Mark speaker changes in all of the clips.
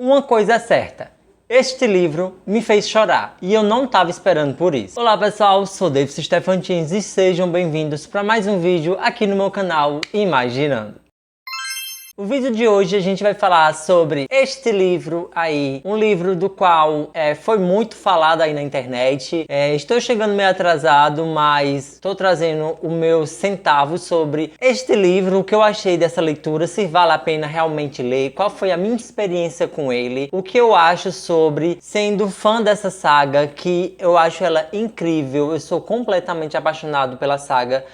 Speaker 1: Uma coisa é certa, este livro me fez chorar e eu não estava esperando por isso. Olá pessoal, sou David Stefantins e sejam bem-vindos para mais um vídeo aqui no meu canal Imaginando. O vídeo de hoje a gente vai falar sobre este livro aí, um livro do qual foi muito falado aí na internet. Estou chegando meio atrasado, mas estou trazendo o meu centavo sobre este livro, o que eu achei dessa leitura, se vale a pena realmente ler, qual foi a minha experiência com ele, o que eu acho sobre sendo fã dessa saga, que eu acho ela incrível, eu sou completamente apaixonado pela saga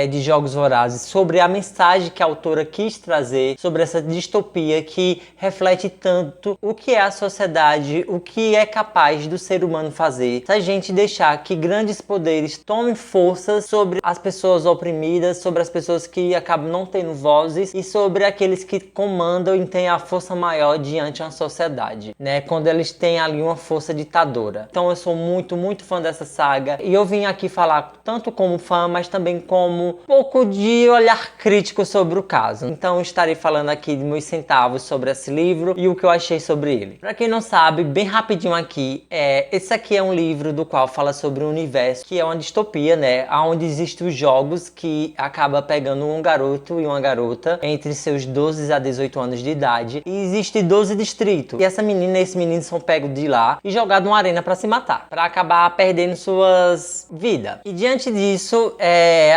Speaker 1: de Jogos Vorazes, sobre a mensagem que a autora quis trazer, sobre essa distopia que reflete tanto o que é a sociedade, o que é capaz do ser humano fazer, se a gente deixar que grandes poderes tomem força sobre as pessoas oprimidas, sobre as pessoas que acabam não tendo vozes e sobre aqueles que comandam e têm a força maior diante da sociedade, né? Quando eles têm ali uma força ditadora. Então eu sou muito fã dessa saga e eu vim aqui falar tanto como fã, mas também como um pouco de olhar crítico sobre o caso. Então eu estarei falando aqui de meus centavos sobre esse livro e o que eu achei sobre ele. Pra quem não sabe, bem rapidinho aqui, esse aqui é um livro do qual fala sobre um universo que é uma distopia, né? Onde existem os jogos que acaba pegando um garoto e uma garota entre seus 12 a 18 anos de idade e existe 12 distritos. E essa menina e esse menino são pegos de lá e jogados numa arena pra se matar, pra acabar perdendo suas vidas. E diante disso,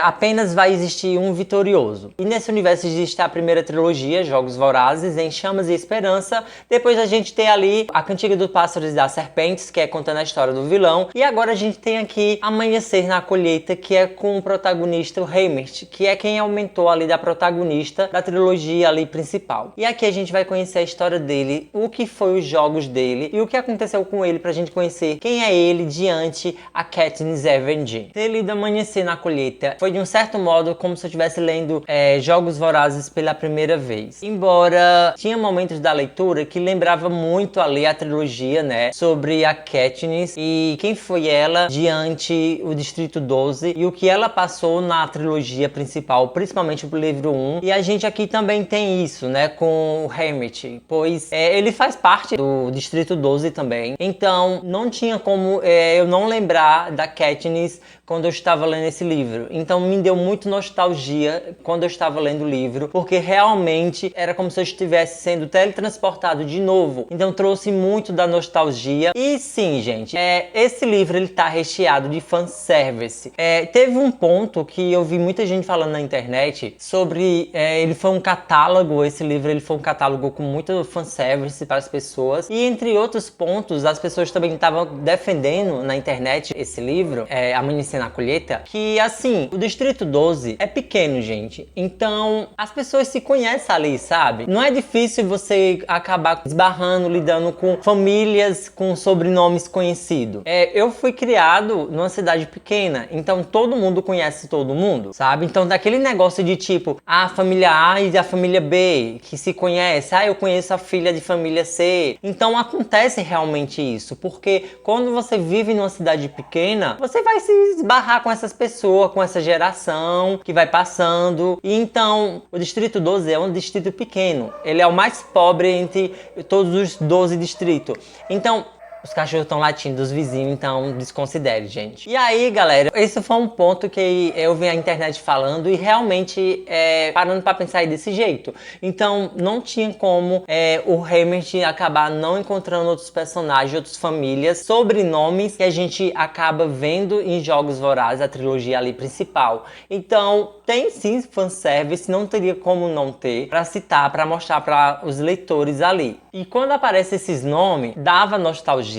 Speaker 1: apenas vai existir um vitorioso. E nesse universo existe a primeira trilogia, Jogos Vorazes, Em Chamas e Esperança. Depois a gente tem ali a Cantiga dos Pássaros e das Serpentes, que é contando a história do vilão. E agora a gente tem aqui Amanhecer na Colheita, que é com o protagonista, o Heimert, que é quem aumentou ali da protagonista da trilogia ali principal. E aqui a gente vai conhecer a história dele, o que foi os jogos dele e o que aconteceu com ele, pra gente conhecer quem é ele diante a Katniss Everdeen. Ter lido Amanhecer na Colheita foi de um certo modo como se eu estivesse lendo Jogos Vorazes pela primeira vez. Embora tinha momentos da leitura que lembrava muito ali a trilogia, né, sobre a Katniss e quem foi ela diante o Distrito 12 e o que ela passou na trilogia principal, principalmente pro livro 1. E a gente aqui também tem isso, né, com o Heimert, pois ele faz parte do Distrito 12 também. Então não tinha como eu não lembrar da Katniss quando eu estava lendo esse livro. Então me deu muito nostalgia quando eu estava lendo o livro, porque realmente era como se eu estivesse sendo teletransportado de novo. Então trouxe muito da nostalgia. E sim, gente, esse livro ele tá recheado de fanservice. Teve um ponto que eu vi muita gente falando na internet sobre ele foi um catálogo, esse livro ele foi um catálogo com muito fanservice para as pessoas. E entre outros pontos, as pessoas também estavam defendendo na internet esse livro, Amanhecer na Colheita, que assim, o Distrito 12 é pequeno, gente. Então as pessoas se conhecem ali, sabe? Não é difícil você acabar esbarrando, lidando com famílias com sobrenomes conhecidos. Eu fui criado numa cidade pequena, então todo mundo conhece todo mundo, sabe? Então daquele negócio de tipo, a família A e a família B, que se conhece, eu conheço a filha de família C. Então acontece realmente isso, porque quando você vive numa cidade pequena, você vai se esbarrar com essas pessoas, com essa geração que vai passando. E então o Distrito 12 é um distrito pequeno, ele é o mais pobre entre todos os 12 distritos. Então os cachorros estão latindo dos vizinhos, então desconsidere, gente. E aí, galera, esse foi um ponto que eu vi a internet falando e realmente parando pra pensar aí desse jeito. Então, não tinha como o Heimert acabar não encontrando outros personagens, outras famílias, sobrenomes que a gente acaba vendo em Jogos Vorazes, a trilogia ali principal. Então, tem sim fanservice, não teria como não ter, pra citar, pra mostrar para os leitores ali. E quando aparecem esses nomes, dava nostalgia.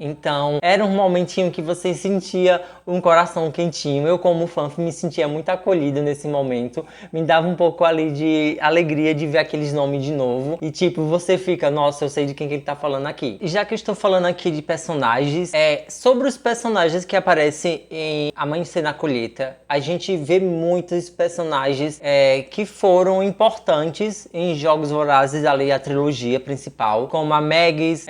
Speaker 1: Então, era um momentinho que você sentia um coração quentinho. Eu, como fã, me sentia muito acolhida nesse momento. Me dava um pouco ali de alegria de ver aqueles nomes de novo. E tipo, você fica, nossa, eu sei de quem que ele tá falando aqui. E já que eu estou falando aqui de personagens, sobre os personagens que aparecem em Amanhecer na Colheita, a gente vê muitos personagens que foram importantes em Jogos Vorazes, ali a trilogia principal, como a Maggis,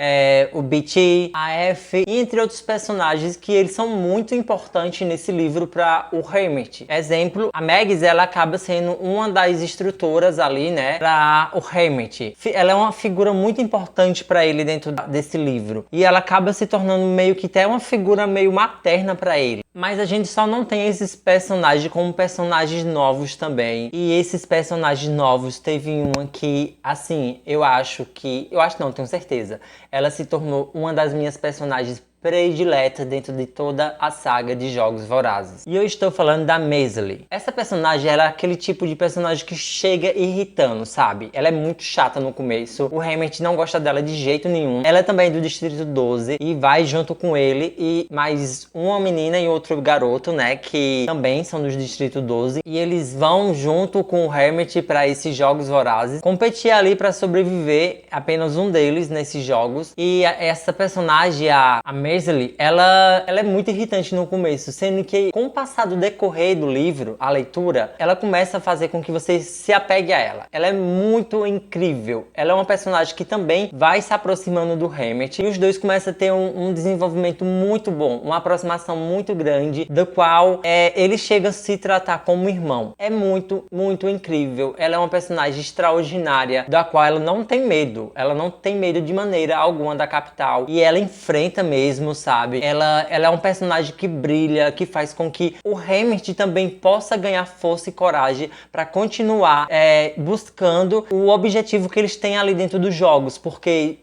Speaker 1: o BT, Meg, a F, entre outros personagens que eles são muito importantes nesse livro para o Haymitch. Exemplo, a Meg, ela acaba sendo uma das instrutoras ali, né, para o Haymitch. Ela é uma figura muito importante para ele dentro desse livro. E ela acaba se tornando meio que até uma figura meio materna para ele. Mas a gente só não tem esses personagens como personagens novos também. E esses personagens novos, teve uma que, assim, eu acho não, tenho certeza. Ela se tornou uma das minhas personagens predileta dentro de toda a saga de Jogos Vorazes. E eu estou falando da Maisie. Essa personagem, ela é aquele tipo de personagem que chega irritando, sabe? Ela é muito chata no começo, o Haymitch não gosta dela de jeito nenhum. Ela é também do Distrito 12 e vai junto com ele e mais uma menina e outro garoto, né, que também são do Distrito 12. E eles vão junto com o Haymitch para esses Jogos Vorazes, competir ali para sobreviver, apenas um deles nesses jogos. E essa personagem, a Maisie, ela é muito irritante no começo, sendo que com o passar do decorrer do livro, a leitura, ela começa a fazer com que você se apegue a ela. Ela é muito incrível. Ela é uma personagem que também vai se aproximando do Haymitch e os dois começam a ter um desenvolvimento muito bom, uma aproximação muito grande, do qual ele chega a se tratar como irmão. É muito, muito incrível. Ela é uma personagem extraordinária, da qual ela não tem medo. Ela não tem medo de maneira alguma da capital e ela enfrenta mesmo, sabe? Ela é um personagem que brilha, que faz com que o Haymitch também possa ganhar força e coragem para continuar buscando o objetivo que eles têm ali dentro dos jogos, porque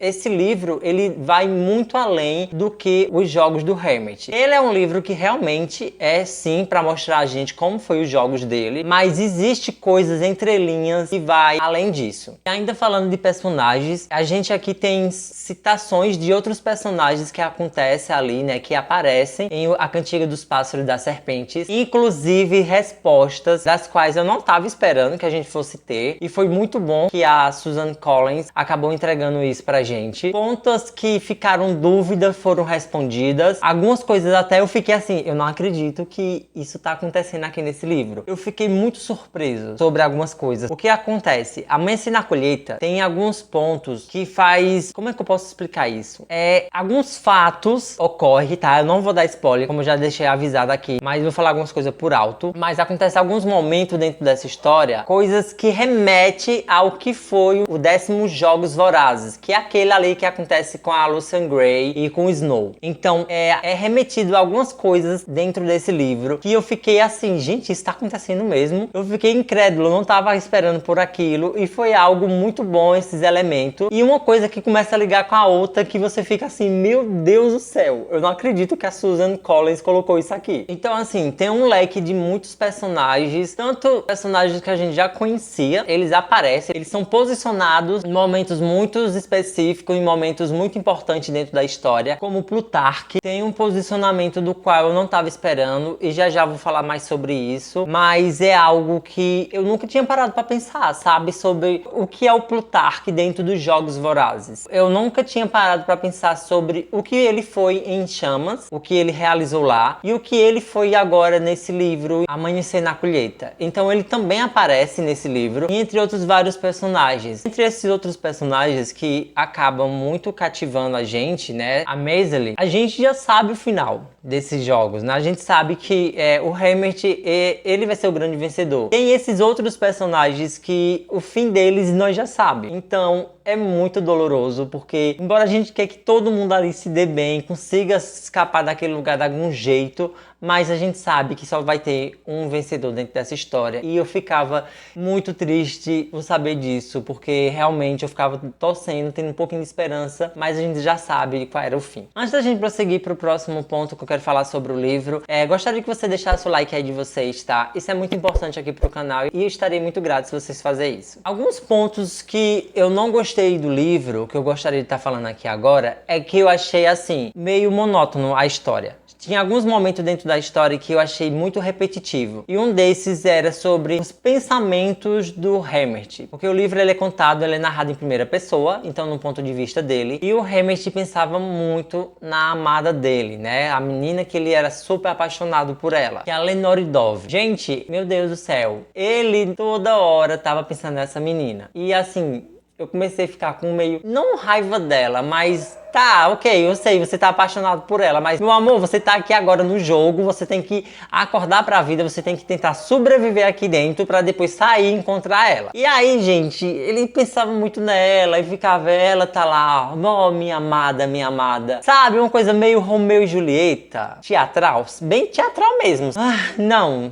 Speaker 1: esse livro, ele vai muito além do que os jogos do Haymitch. Ele é um livro que realmente é, sim, para mostrar a gente como foi os jogos dele, mas existe coisas entre linhas e vai além disso. E ainda falando de personagens, a gente aqui tem citações de outros personagens que acontecem ali, né, que aparecem em A Cantiga dos Pássaros e das Serpentes, inclusive respostas das quais eu não estava esperando que a gente fosse ter, e foi muito bom que a Suzanne Collins acabou entregando isso pra gente. Pontos que ficaram dúvidas foram respondidas. Algumas coisas até eu fiquei assim, eu não acredito que isso tá acontecendo aqui nesse livro. Eu fiquei muito surpreso sobre algumas coisas. O que acontece? Amanhece na Colheita tem alguns pontos que faz... Como é que eu posso explicar isso? Alguns fatos ocorrem, tá? Eu não vou dar spoiler, como eu já deixei avisado aqui, mas vou falar algumas coisas por alto. Mas acontece alguns momentos dentro dessa história, coisas que remetem ao que foi o 10º Jogos Vorazes, que é aquele ali que acontece com a Lucian Grey e com o Snow. Então, é remetido a algumas coisas dentro desse livro que eu fiquei assim, gente, isso tá acontecendo mesmo? Eu fiquei incrédulo, não tava esperando por aquilo e foi algo muito bom esses elementos. E uma coisa que começa a ligar com a outra que você fica assim, meu Deus do céu, eu não acredito que a Suzanne Collins colocou isso aqui. Então, assim, tem um leque de muitos personagens, tanto personagens que a gente já conhecia, eles aparecem, eles são posicionados em momentos muito específicos, em momentos muito importantes dentro da história, como Plutarque. Tem um posicionamento do qual eu não estava esperando e já vou falar mais sobre isso, mas é algo que eu nunca tinha parado para pensar, sabe, sobre o que é o Plutarque dentro dos Jogos Vorazes. Eu nunca tinha parado para pensar sobre o que ele foi em Chamas, o que ele realizou lá e o que ele foi agora nesse livro Amanhecer na Colheita. Então ele também aparece nesse livro, entre outros vários personagens. Entre esses outros personagens que acabam muito cativando a gente, né? A Maisie, a gente já sabe o final desses jogos, né? A gente sabe que o Haymitch, ele vai ser o grande vencedor. Tem esses outros personagens que o fim deles nós já sabemos. Então é muito doloroso, porque embora a gente quer que todo mundo ali se dê bem, consiga escapar daquele lugar de algum jeito, mas a gente sabe que só vai ter um vencedor dentro dessa história. E eu ficava muito triste por saber disso, porque realmente eu ficava torcendo, tendo um pouquinho de esperança, mas a gente já sabe qual era o fim. Antes da gente prosseguir para o próximo ponto que eu quero falar sobre o livro, gostaria que você deixasse o like aí de vocês, tá? Isso é muito importante aqui pro canal e eu estarei muito grato se vocês fizerem isso. Alguns pontos que eu não gostei do livro, que eu gostaria de estar falando aqui agora, é que eu achei assim, meio monótono a história. Tinha alguns momentos dentro da história que eu achei muito repetitivo. E um desses era sobre os pensamentos do Haymitch. Porque o livro ele é contado, ele é narrado em primeira pessoa, então no ponto de vista dele. E o Haymitch pensava muito na amada dele, né? A menina que ele era super apaixonado por ela, que é a Lenore Dove. Gente, meu Deus do céu, ele toda hora tava pensando nessa menina. E assim, eu comecei a ficar com meio, não raiva dela, mas Tá, ok, eu sei, você tá apaixonado por ela, mas, meu amor, você tá aqui agora no jogo, você tem que acordar pra vida, você tem que tentar sobreviver aqui dentro pra depois sair e encontrar ela. E aí, gente, ele pensava muito nela e ficava, ela tá lá, ó, minha amada, minha amada. Sabe, uma coisa meio Romeu e Julieta, teatral, bem teatral mesmo. Ah, não.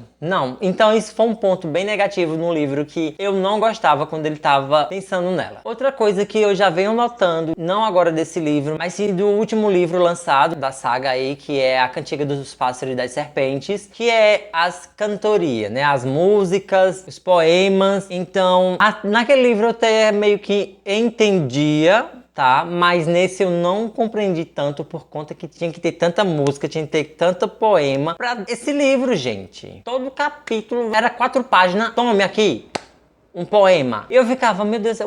Speaker 1: Então isso foi um ponto bem negativo no livro que eu não gostava quando ele tava pensando nela. Outra coisa que eu já venho notando, não agora desse livro, mas sim do último livro lançado da saga aí, que é A Cantiga dos Pássaros e das Serpentes, que é as cantorias, né? As músicas, os poemas. Então, naquele livro eu até meio que entendia, tá? Mas nesse eu não compreendi tanto por conta que tinha que ter tanta música, tinha que ter tanto poema pra esse livro, gente. Todo capítulo era 4 páginas. Tome aqui um poema. E eu ficava, meu Deus,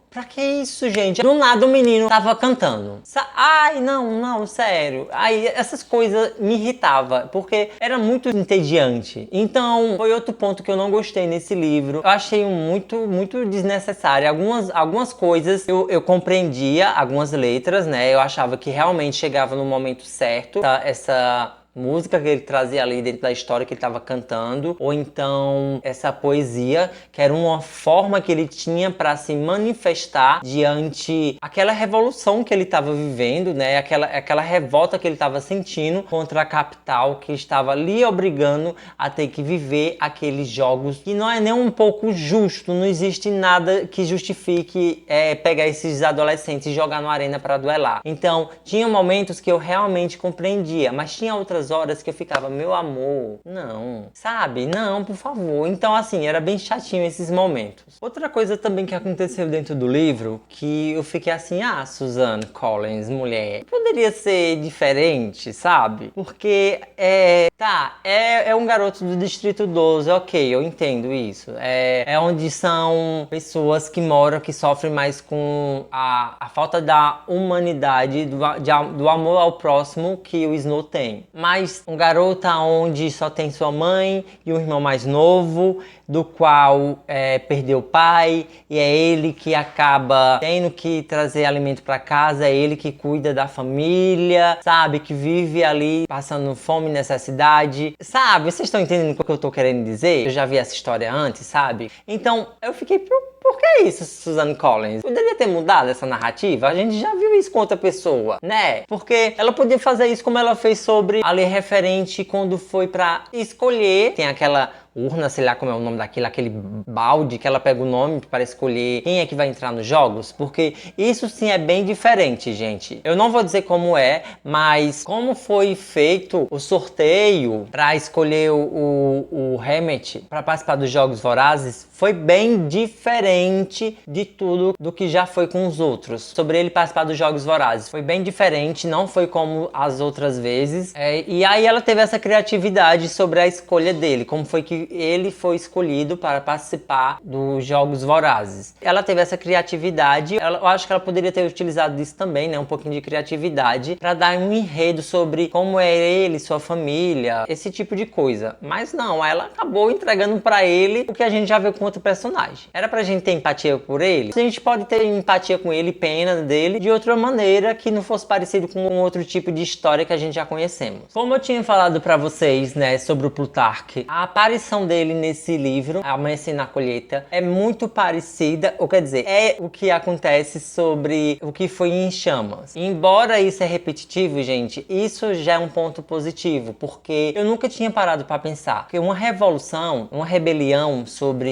Speaker 1: pra que isso, gente? Do nada o menino tava cantando. Ai, não, sério. Aí essas coisas me irritavam, porque era muito entediante. Então, foi outro ponto que eu não gostei nesse livro. Eu achei muito desnecessário. Algumas coisas eu compreendia, algumas letras, né? Eu achava que realmente chegava no momento certo. Essa música que ele trazia ali dentro da história que ele estava cantando, ou então essa poesia, que era uma forma que ele tinha para se manifestar diante aquela revolução que ele estava vivendo, né? Aquela revolta que ele estava sentindo contra a capital que estava lhe obrigando a ter que viver aqueles jogos que não é nem um pouco justo, não existe nada que justifique pegar esses adolescentes e jogar na arena para duelar. Então, tinha momentos que eu realmente compreendia, mas tinha outras horas que eu ficava, meu amor, não, sabe? Não, por favor. Então, assim, era bem chatinho esses momentos. Outra coisa também que aconteceu dentro do livro, que eu fiquei assim, Suzanne Collins, mulher, poderia ser diferente, sabe? Porque, é um garoto do Distrito 12, ok, eu entendo isso. É onde são pessoas que moram, que sofrem mais com a falta da humanidade, do amor ao próximo que o Snow tem. Mas um garoto onde só tem sua mãe e um irmão mais novo, do qual perdeu o pai, e é ele que acaba tendo que trazer alimento para casa, é ele que cuida da família, sabe? Que vive ali passando fome e necessidade, sabe? Vocês estão entendendo o que eu tô querendo dizer? Eu já vi essa história antes, sabe? Então eu fiquei por que isso, Suzanne Collins? Poderia ter mudado essa narrativa? A gente já viu isso com outra pessoa, né? Porque ela podia fazer isso como ela fez sobre ali referente quando foi pra escolher. Tem aquela urna, sei lá como é o nome daquilo, aquele balde que ela pega o nome para escolher quem é que vai entrar nos jogos, porque isso sim é bem diferente, gente. Eu não vou dizer como é, mas como foi feito o sorteio para escolher o Hammett para participar dos Jogos Vorazes, foi bem diferente de tudo do que já foi com os outros. Sobre ele participar dos Jogos Vorazes, foi bem diferente, não foi como as outras vezes. E aí ela teve essa criatividade sobre a escolha dele, como foi que ele foi escolhido para participar dos Jogos Vorazes. Ela teve essa criatividade, eu acho que ela poderia ter utilizado isso também, né, um pouquinho de criatividade, para dar um enredo sobre como é ele, sua família, esse tipo de coisa. Mas não, ela acabou entregando para ele o que a gente já viu com outro personagem. Era pra gente ter empatia por ele? A gente pode ter empatia com ele, pena dele, de outra maneira que não fosse parecido com outro tipo de história que a gente já conhecemos. Como eu tinha falado pra vocês, né, sobre o Plutarque, a aparição dele nesse livro, Amanhecer na Colheita, é muito parecida, ou quer dizer, é o que acontece sobre o que foi em Chamas. Embora isso é repetitivo, gente, isso já é um ponto positivo, porque eu nunca tinha parado pra pensar que uma revolução, uma rebelião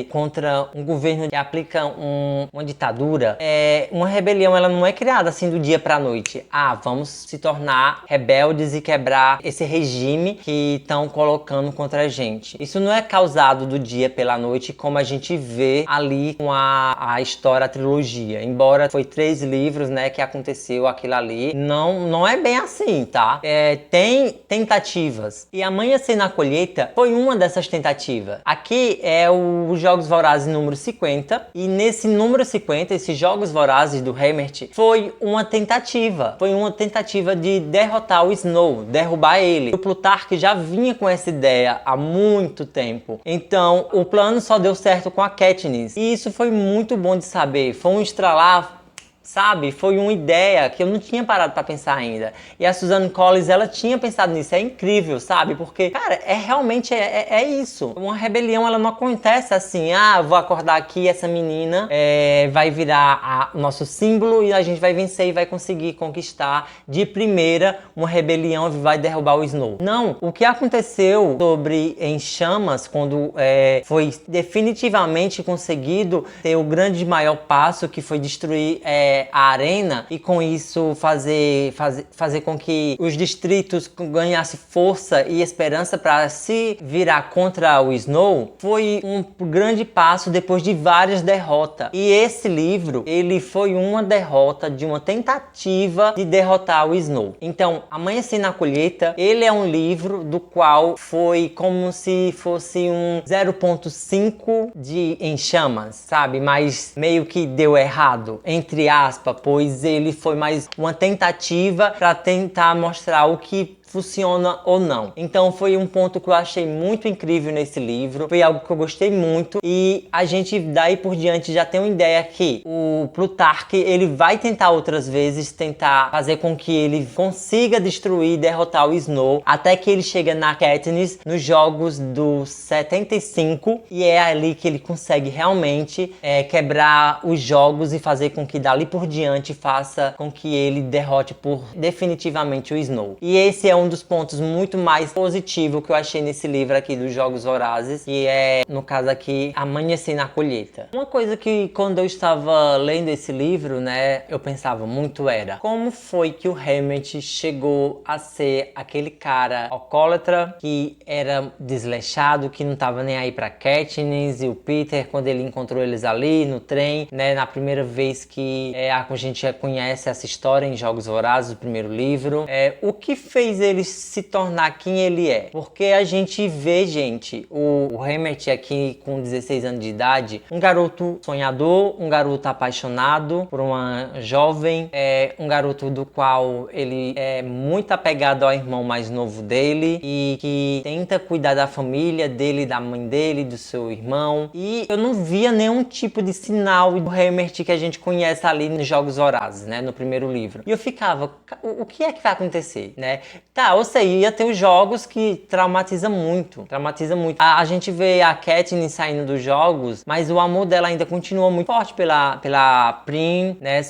Speaker 1: contra um governo que aplica uma ditadura, uma rebelião, ela não é criada assim do dia pra noite. Vamos se tornar rebeldes e quebrar esse regime que estão colocando contra a gente. Isso não é causado do dia pela noite, como a gente vê ali com a história, a trilogia. Embora foi 3 livros, né, que aconteceu aquilo ali, não é bem assim, tá? Tem tentativas. E Amanhecer na Colheita foi uma dessas tentativas. Aqui é os Jogos Vorazes número 50, e nesse número 50, esses Jogos Vorazes do Hammett, foi uma tentativa de derrotar o Snow, derrubar ele. O Plutarque já vinha com essa ideia há muito tempo. Então, o plano só deu certo com a Katniss. E isso foi muito bom de saber. Foi um estralar sabe? Foi uma ideia que eu não tinha parado pra pensar ainda. E a Suzanne Collins, ela tinha pensado nisso. É incrível, sabe? Porque, cara, realmente isso. Uma rebelião, ela não acontece assim. Ah, vou acordar aqui, essa menina vai virar nosso símbolo e a gente vai vencer e vai conseguir conquistar de primeira uma rebelião e vai derrubar o Snow. Não. O que aconteceu sobre Em Chamas, quando foi definitivamente conseguido ter o grande maior passo, que foi destruir a arena e com isso fazer com que os distritos ganhassem força e esperança para se virar contra o Snow, foi um grande passo depois de várias derrotas. E esse livro, ele foi uma derrota de uma tentativa de derrotar o Snow. Então, Amanhecer na Colheita, ele é um livro do qual foi como se fosse um 0.5 de Em Chamas, sabe? Mas meio que deu errado, entre aspas, pois ele foi mais uma tentativa para tentar mostrar o que funciona ou não. Então foi um ponto que eu achei muito incrível nesse livro, foi algo que eu gostei muito e a gente daí por diante já tem uma ideia que o Plutarque, ele vai tentar outras vezes tentar fazer com que ele consiga destruir e derrotar o Snow, até que ele chega na Katniss nos jogos do 75 e é ali que ele consegue realmente quebrar os jogos e fazer com que dali por diante faça com que ele derrote por definitivamente o Snow. E esse é um dos pontos muito mais positivos que eu achei nesse livro aqui dos Jogos Vorazes, que é, no caso aqui, Amanhecer na Colheita. Uma coisa que quando eu estava lendo esse livro, né, eu pensava muito era como foi que o Hammett chegou a ser aquele cara alcoólatra que era desleixado, que não tava nem aí pra Katniss e o Peter quando ele encontrou eles ali no trem, né, na primeira vez que a gente já conhece essa história em Jogos Vorazes, o primeiro livro. O que fez ele se tornar quem ele é? Porque a gente vê, gente, o Hammett aqui com 16 anos de idade, um garoto sonhador, um garoto apaixonado por uma jovem, um garoto do qual ele é muito apegado ao irmão mais novo dele e que tenta cuidar da família dele, da mãe dele, do seu irmão. E eu não via nenhum tipo de sinal do Hammett que a gente conhece ali nos Jogos Vorazes, né, no primeiro livro. E eu ficava, o que é que vai acontecer, né? Tá, eu sei, ia ter os jogos que traumatiza muito, A gente vê a Katniss saindo dos jogos, mas o amor dela ainda continua muito forte pela Prim, né,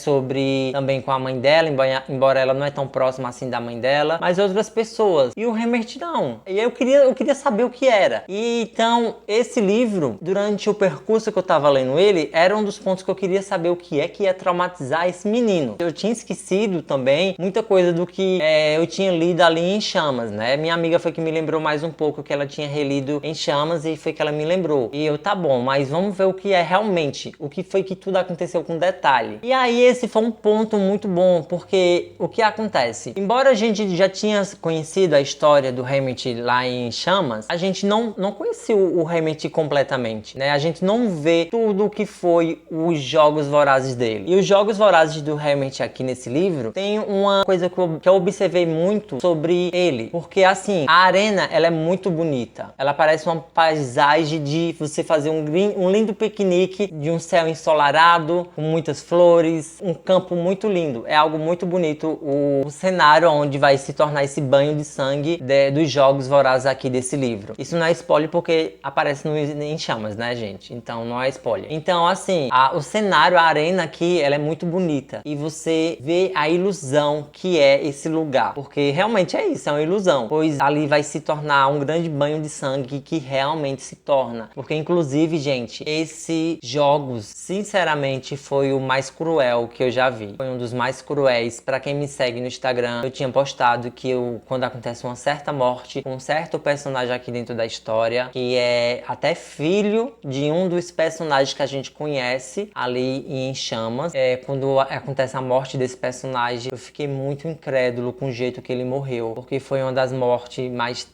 Speaker 1: também com a mãe dela, embora ela não é tão próxima assim da mãe dela, mas outras pessoas. E o Hammett não. E eu queria saber o que era. E então, esse livro, durante o percurso que eu tava lendo ele, era um dos pontos que eu queria saber o que é que ia traumatizar esse menino. Eu tinha esquecido também muita coisa do que eu tinha lido ali em Chamas, né? Minha amiga foi que me lembrou mais um pouco que ela tinha relido Em Chamas e foi que ela me lembrou. E eu, tá bom, mas vamos ver o que é realmente, o que foi que tudo aconteceu com detalhe. E aí esse foi um ponto muito bom, porque o que acontece? Embora a gente já tinha conhecido a história do Hammett lá em Chamas, a gente não conhecia o Hammett completamente, né? A gente não vê tudo o que foi os Jogos Vorazes dele. E os Jogos Vorazes do Hammett aqui nesse livro tem uma coisa que eu observei muito sobre ele, porque assim, a arena, ela é muito bonita, ela parece uma paisagem de você fazer um lindo piquenique, de um céu ensolarado, com muitas flores, um campo muito lindo, é algo muito bonito o cenário onde vai se tornar esse banho de sangue dos Jogos Vorazes aqui desse livro. Isso não é spoiler porque aparece Em Chamas, né, gente? Então não é spoiler. Então assim, o cenário, a arena aqui, ela é muito bonita e você vê a ilusão que é esse lugar, porque realmente é isso, é uma ilusão, pois ali vai se tornar um grande banho de sangue que realmente se torna, porque inclusive, gente, esses jogos, sinceramente, foi o mais cruel que eu já vi, foi um dos mais cruéis. Pra quem me segue no Instagram, eu tinha postado que quando acontece uma certa morte com um certo personagem aqui dentro da história, que é até filho de um dos personagens que a gente conhece ali em Chamas, quando acontece a morte desse personagem, eu fiquei muito incrédulo com o jeito que ele morreu, porque foi uma das mortes mais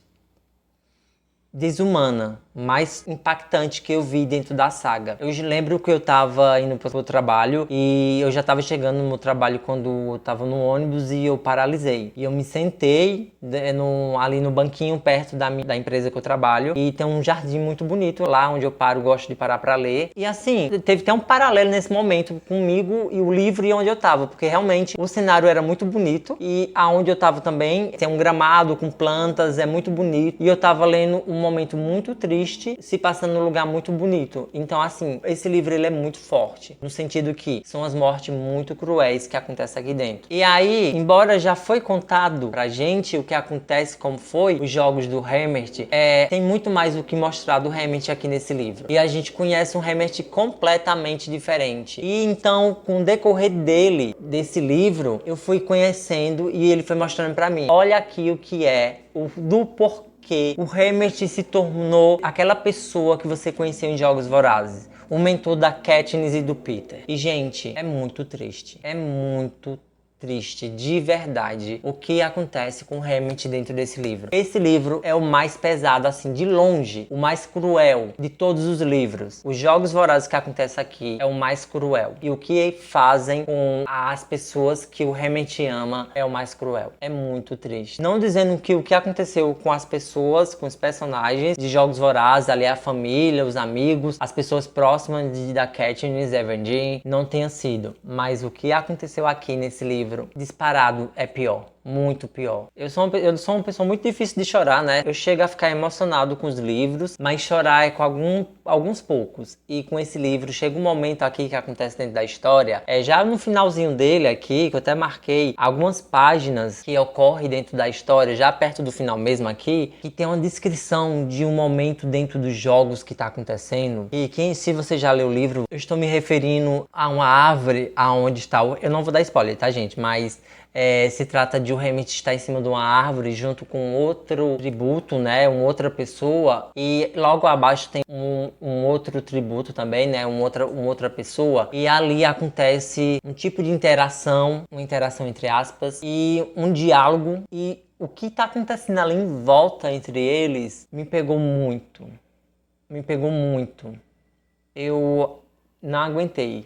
Speaker 1: desumana, mais impactante que eu vi dentro da saga. Eu lembro que eu tava indo pro trabalho e eu já tava chegando no meu trabalho quando eu tava no ônibus e eu paralisei. E eu me sentei ali no banquinho perto da empresa que eu trabalho e tem um jardim muito bonito lá onde eu paro, gosto de parar pra ler. E assim, teve até um paralelo nesse momento comigo e o livro e onde eu tava, porque realmente o cenário era muito bonito e aonde eu tava também tem um gramado com plantas, é muito bonito. E eu tava lendo um momento muito triste se passando num lugar muito bonito. Então assim, esse livro ele é muito forte, no sentido que são as mortes muito cruéis que acontecem aqui dentro. E aí, embora já foi contado pra gente o que acontece, como foi os jogos do Herbert, tem muito mais o que mostrar do Herbert aqui nesse livro. E a gente conhece um Herbert completamente diferente. E então, com o decorrer desse livro, eu fui conhecendo e ele foi mostrando pra mim. Olha aqui o que é, do porquê o Herbert se tornou aquela pessoa que você conheceu em Jogos Vorazes. O mentor da Katniss e do Peter. E, gente, é muito triste. É muito triste, de verdade, o que acontece com o Herbert dentro desse livro. Esse livro é o mais pesado, assim, de longe, o mais cruel de todos os livros. Os Jogos Vorazes que acontecem aqui é o mais cruel. E o que fazem com as pessoas que o Herbert ama é o mais cruel. É muito triste. Não dizendo que o que aconteceu com as pessoas, com os personagens de Jogos Vorazes, ali a família, os amigos, as pessoas próximas da Katniss Everdeen, não tenha sido. Mas o que aconteceu aqui nesse livro, disparado, é pior. Muito pior. Eu sou uma pessoa muito difícil de chorar, né? Eu chego a ficar emocionado com os livros, mas chorar é com alguns poucos. E com esse livro, chega um momento aqui que acontece dentro da história, já no finalzinho dele aqui, que eu até marquei algumas páginas que ocorrem dentro da história, já perto do final mesmo aqui, que tem uma descrição de um momento dentro dos jogos que tá acontecendo. E se você já leu o livro, eu estou me referindo a uma árvore aonde está eu não vou dar spoiler, tá, gente? Mas se trata de o Herbert estar em cima de uma árvore junto com outro tributo, né, uma outra pessoa, e logo abaixo tem um outro tributo também, né, uma outra pessoa, e ali acontece um tipo de interação, uma interação entre aspas, e um diálogo, e o que está acontecendo ali em volta entre eles me pegou muito, eu não aguentei.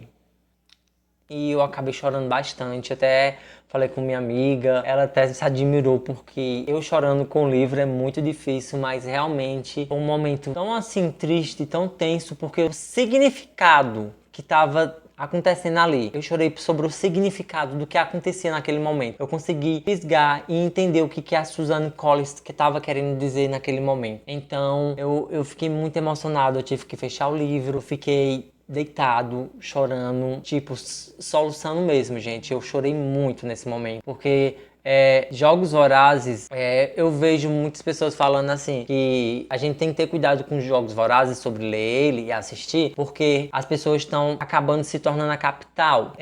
Speaker 1: E eu acabei chorando bastante, até falei com minha amiga, ela até se admirou, porque eu chorando com o livro é muito difícil, mas realmente foi um momento tão assim triste, tão tenso, porque o significado que estava acontecendo ali, eu chorei sobre o significado do que acontecia naquele momento. Eu consegui fisgar e entender o que a Suzanne Collins que estava querendo dizer naquele momento. Então eu fiquei muito emocionado, eu tive que fechar o livro, fiquei deitado, chorando, tipo, soluçando mesmo, gente. Eu chorei muito nesse momento, porque Jogos Vorazes, eu vejo muitas pessoas falando assim, que a gente tem que ter cuidado com os Jogos Vorazes, sobre ler ele e assistir, porque as pessoas estão acabando se tornando a capital,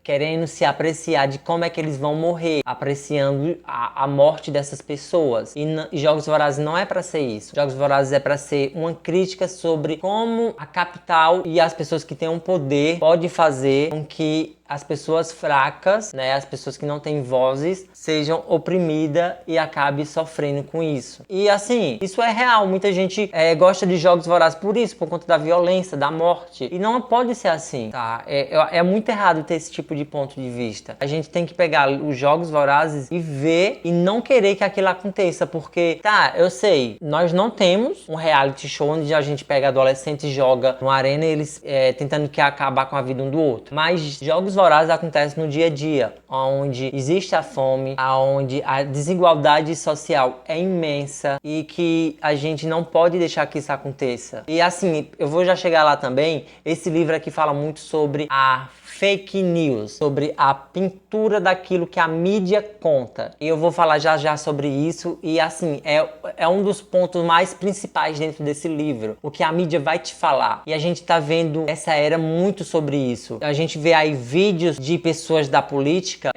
Speaker 1: querendo se apreciar de como é que eles vão morrer, apreciando a morte dessas pessoas. E Jogos Vorazes não é pra ser isso. Jogos Vorazes é pra ser uma crítica sobre como a capital e as pessoas que têm um poder pode fazer com que as pessoas fracas, né, as pessoas que não têm vozes, sejam oprimidas e acabem sofrendo com isso. E assim, isso é real. Muita gente gosta de Jogos Vorazes por isso, por conta da violência, da morte. E não pode ser assim, tá? É muito errado ter esse tipo de ponto de vista. A gente tem que pegar os Jogos Vorazes e ver e não querer que aquilo aconteça, porque, tá, eu sei, nós não temos um reality show onde a gente pega adolescente e joga numa arena e eles tentando acabar com a vida um do outro. Mas Jogos Vorazes acontecem no dia a dia, onde existe a fome, onde a desigualdade social é imensa e que a gente não pode deixar que isso aconteça. E assim, eu vou já chegar lá também. Esse livro aqui fala muito sobre a fake news, sobre a pintura daquilo que a mídia conta. E eu vou falar já sobre isso, e assim, é um dos pontos mais principais dentro desse livro, o que a mídia vai te falar. E a gente tá vendo essa era muito sobre isso. A gente vê aí vídeos de pessoas da política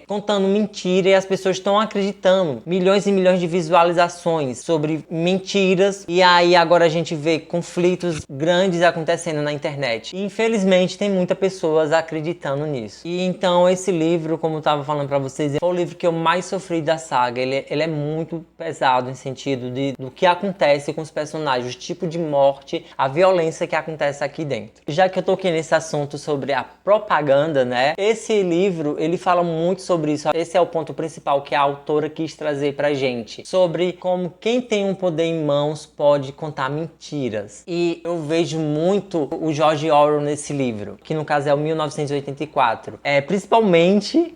Speaker 1: contando mentira e as pessoas estão acreditando. Milhões e milhões de visualizações sobre mentiras, e aí agora a gente vê conflitos grandes acontecendo na internet. E infelizmente tem muitas pessoas acreditando acreditando nisso. E então esse livro, como eu tava falando pra vocês, foi o livro que eu mais sofri da saga. Ele é muito pesado em sentido do que acontece com os personagens, o tipo de morte, a violência que acontece aqui dentro. Já que eu toquei nesse assunto sobre a propaganda, né? Esse livro, ele fala muito sobre isso. Esse é o ponto principal que a autora quis trazer pra gente. Sobre como quem tem um poder em mãos pode contar mentiras. E eu vejo muito o George Orwell nesse livro, que no caso é o 1984. Principalmente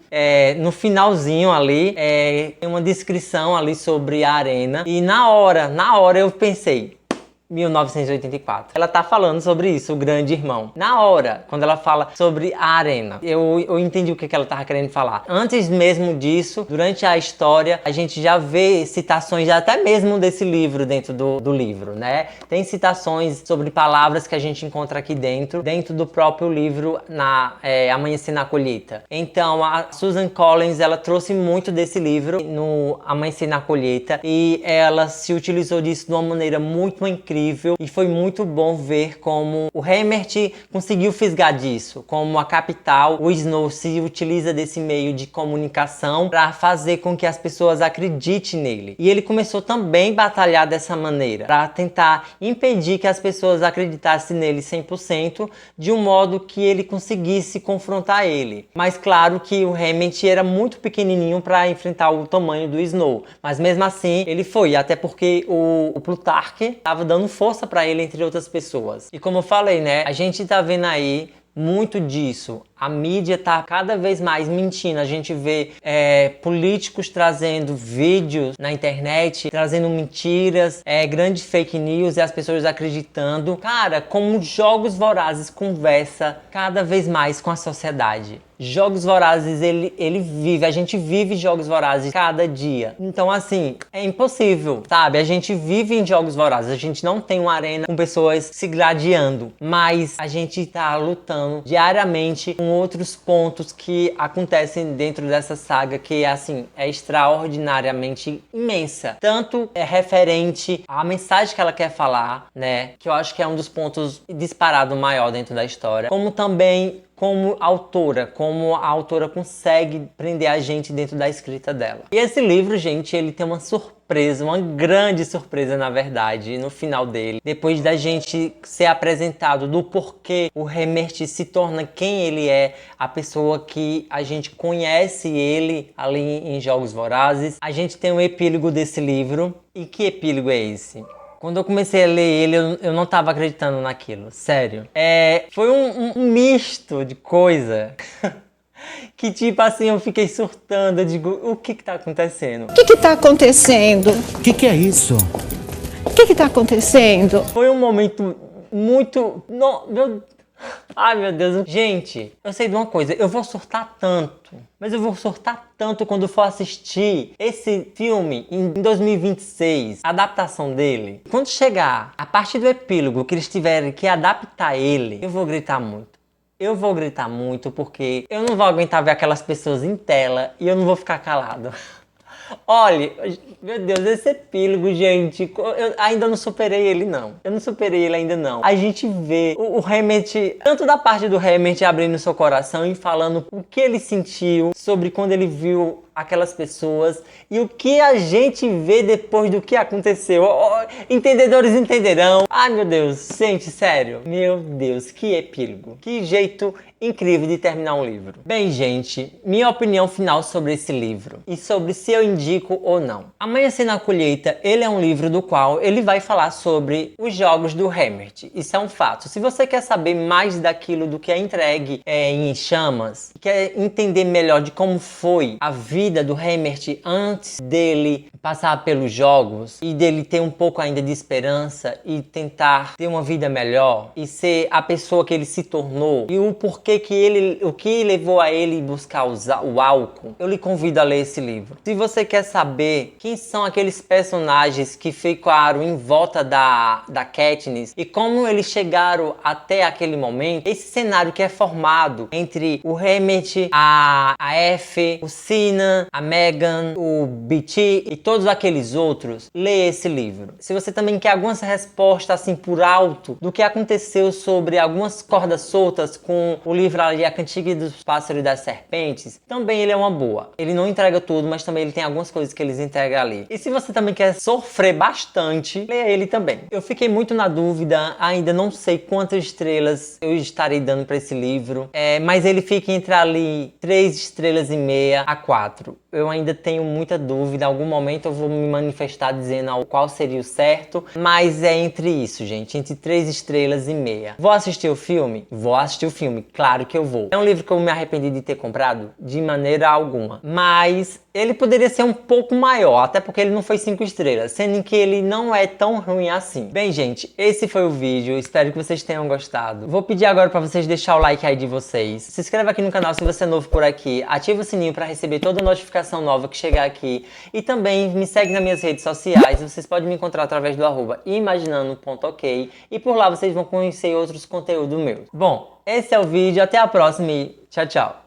Speaker 1: no finalzinho ali, tem uma descrição ali sobre a arena. E na hora eu pensei, 1984. Ela tá falando sobre isso, o grande irmão. Na hora, quando ela fala sobre a arena, eu entendi o que ela tava querendo falar. Antes mesmo disso, durante a história, a gente já vê citações até mesmo desse livro dentro do livro, né? Tem citações sobre palavras que a gente encontra aqui dentro do próprio livro Amanhecer na Colheita. Então, a Susan Collins, ela trouxe muito desse livro no Amanhecer na Colheita e ela se utilizou disso de uma maneira muito incrível. E foi muito bom ver como o Herbert conseguiu fisgar disso, como a capital, o Snow se utiliza desse meio de comunicação para fazer com que as pessoas acreditem nele. E ele começou também a batalhar dessa maneira, para tentar impedir que as pessoas acreditassem nele 100%, de um modo que ele conseguisse confrontar ele. Mas claro que o Herbert era muito pequenininho para enfrentar o tamanho do Snow, mas mesmo assim ele foi, até porque o Plutarque estava dando força para ele entre outras pessoas. E como eu falei, né, a gente tá vendo aí muito disso. A mídia tá cada vez mais mentindo. A gente vê políticos trazendo vídeos na internet, trazendo mentiras, grandes fake news e as pessoas acreditando. Cara, como Jogos Vorazes conversa cada vez mais com a sociedade. Jogos Vorazes, ele vive, a gente vive Jogos Vorazes cada dia. Então, assim, é impossível, sabe? A gente vive em Jogos Vorazes, a gente não tem uma arena com pessoas se gladiando, mas a gente tá lutando diariamente com outros pontos que acontecem dentro dessa saga que, assim, é extraordinariamente imensa. Tanto é referente à mensagem que ela quer falar, né? Que eu acho que é um dos pontos disparado maior dentro da história, como também como a autora consegue prender a gente dentro da escrita dela. E esse livro, gente, ele tem uma surpresa, uma grande surpresa, na verdade, no final dele. Depois da gente ser apresentado do porquê o Herbert se torna quem ele é, a pessoa que a gente conhece ele ali em Jogos Vorazes, a gente tem um epílogo desse livro. E que epílogo é esse? Quando eu comecei a ler ele, eu não tava acreditando naquilo, sério. Foi um misto de coisa que, tipo assim, eu fiquei surtando. Eu digo, o que tá acontecendo?
Speaker 2: O que tá acontecendo?
Speaker 3: O que é isso?
Speaker 2: O que tá acontecendo?
Speaker 1: Foi um momento muito... Ai, meu Deus. Gente, eu sei de uma coisa, eu vou surtar tanto, mas eu vou surtar tanto quando for assistir esse filme em 2026, a adaptação dele. Quando chegar a parte do epílogo que eles tiverem que adaptar ele, eu vou gritar muito. Eu vou gritar muito porque eu não vou aguentar ver aquelas pessoas em tela e eu não vou ficar calado. Olha, meu Deus, esse epílogo, gente, eu ainda não superei ele, não. Eu não superei ele ainda, não. A gente vê o Herbert, tanto da parte do Herbert abrindo seu coração e falando o que ele sentiu sobre quando ele viu aquelas pessoas e o que a gente vê depois do que aconteceu. Entendedores entenderão. Ai, meu Deus, gente, sério. Meu Deus, que epílogo. Que jeito incrível de terminar um livro. Bem, gente, minha opinião final sobre esse livro e sobre se eu indico ou não. Amanhecer na Colheita, ele é um livro do qual ele vai falar sobre os jogos do Herbert. Isso é um fato. Se você quer saber mais daquilo do que é entregue em Chamas, quer entender melhor de como foi a vida do Herbert antes dele passar pelos jogos e dele ter um pouco ainda de esperança e tentar ter uma vida melhor e ser a pessoa que ele se tornou e o porquê que o que levou a ele buscar o álcool, eu lhe convido a ler esse livro. Se você quer saber quem são aqueles personagens que ficaram em volta da Katniss e como eles chegaram até aquele momento, esse cenário que é formado entre o Herbert, a Effie, o Cynan William, a Megan, o BT e todos aqueles outros, lê esse livro. Se você também quer algumas respostas assim por alto do que aconteceu sobre algumas cordas soltas com o livro ali A Cantiga dos Pássaros e das Serpentes, também ele é uma boa. Ele não entrega tudo, mas também ele tem algumas coisas que eles entregam ali. E se você também quer sofrer bastante, leia ele também. Eu fiquei muito na dúvida, ainda não sei quantas estrelas eu estarei dando para esse livro, mas ele fica entre ali 3,5 estrelas a 4. Eu ainda tenho muita dúvida, em algum momento eu vou me manifestar dizendo qual seria o certo, mas é entre isso, gente, entre 3,5 estrelas. Vou assistir o filme? Vou assistir o filme, claro que eu vou. É um livro que eu me arrependi de ter comprado? De maneira alguma, mas ele poderia ser um pouco maior, até porque ele não foi 5 estrelas, sendo que ele não é tão ruim assim. Bem, gente, esse foi o vídeo, espero que vocês tenham gostado. Vou pedir agora para vocês deixar o like aí de vocês, se inscreva aqui no canal se você é novo por aqui, ativa o sininho para receber toda notificação nova que chegar aqui e também me segue nas minhas redes sociais, vocês podem me encontrar através do @imaginando.ok e por lá vocês vão conhecer outros conteúdos meus. Bom, esse é o vídeo, até a próxima e tchau, tchau!